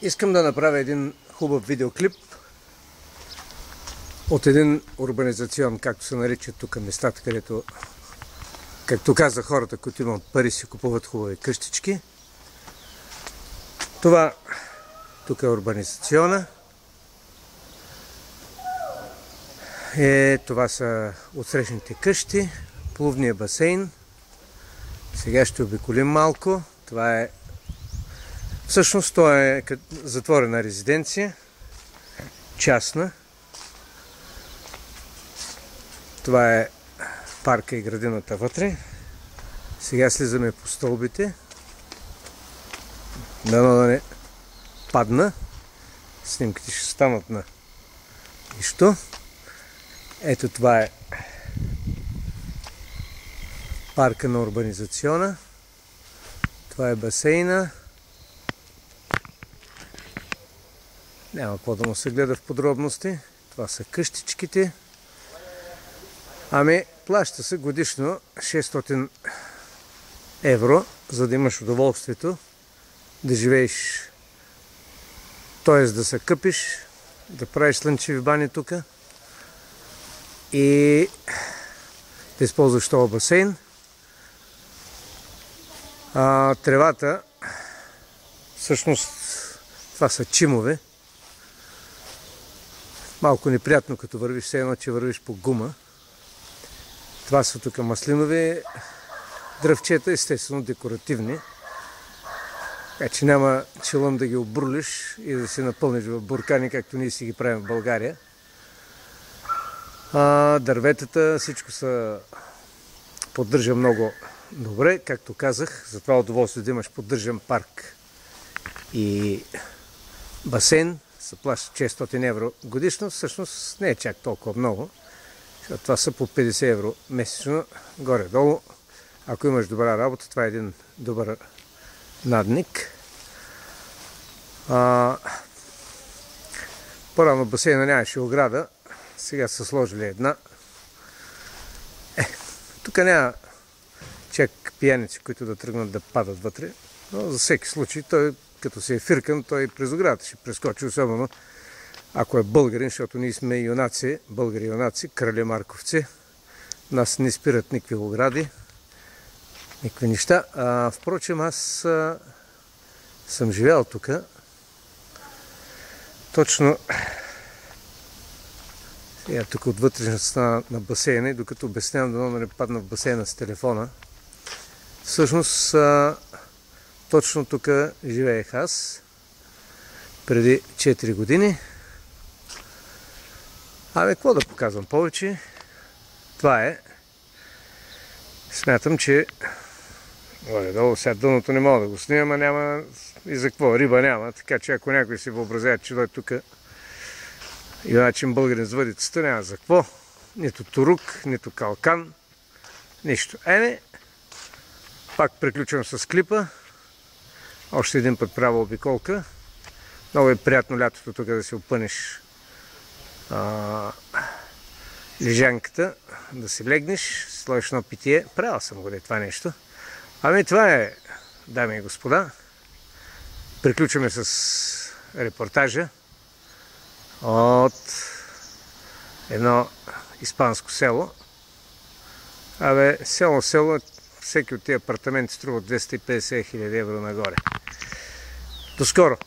Искам да направя един хубав видеоклип от един урбанизацион, както се наричат тук местата, където, както каза, хората, които имат пари, си купуват хубави къщички. Това тук е урбанизациона. Това са отсрещните къщи, плувния басейн. Сега ще обиколим малко. Това е всъщност това е затворена резиденция, частна. Това е парка и градината вътре. Сега слизаме по стълбите. Дано да не падна. Снимките ще станат на нищо. Ето това е парка на урбанизациона. Това е басейна. Няма какво да му се гледа в подробности. Това са къщичките. Плаща се годишно 600 евро, за да имаш удоволствието да живееш, т.е. да се къпиш, да правиш слънчеви бани тук и да използваш този басейн. Тревата, всъщност това са чимове. Малко неприятно, като вървиш, все едно, че вървиш по гума. Това са тук маслинови дръвчета, естествено декоративни. Така че няма челъм да ги обрулиш и да се напълниш в буркани, както ние си ги правим в България. Дърветата, всичко се поддържа много добре. Както казах, за това удоволствие да имаш поддържан парк и басейн, се плаща 600 евро годишно. Всъщност не е чак толкова много. Това са по 50 евро месечно, горе-долу. Ако имаш добра работа, това е един добър надник. По-рано басейна нямаше ограда, сега са сложили една. Тук няма чак пияници, които да тръгнат да падат вътре, но за всеки случай, той като се е фиркан, той през оградата ще прескочи, особено ако е българин, защото ние сме юнаци, българи юнаци, крали марковци. Нас не спират никакви огради, никакви неща. Впрочем, аз съм живял тук. Точно сега тук от вътрешността на басейна, и докато обяснявам, да не падна в басейна с телефона. Всъщност, точно тук живеех аз преди 4 години. Какво да показвам повече? Това е. Смятам, че горе-долу сега дъното не мога да го снимам, а няма и за какво. Риба няма, така че ако някой си въобразява, че дойде тук юначен българин с въдицата, няма за какво. Нито турук, нито калкан, нищо. Пак приключвам с клипа. Още един път правя обиколка. Много е приятно лятото тук да се опънеш лежанката, да си легнеш, сложиш едно питие. Правил съм го това нещо. Това е, дами и господа. Приключваме с репортажа от едно испанско село. Село, всеки от тези апартаменти струва 250 000 евро нагоре. До скоро!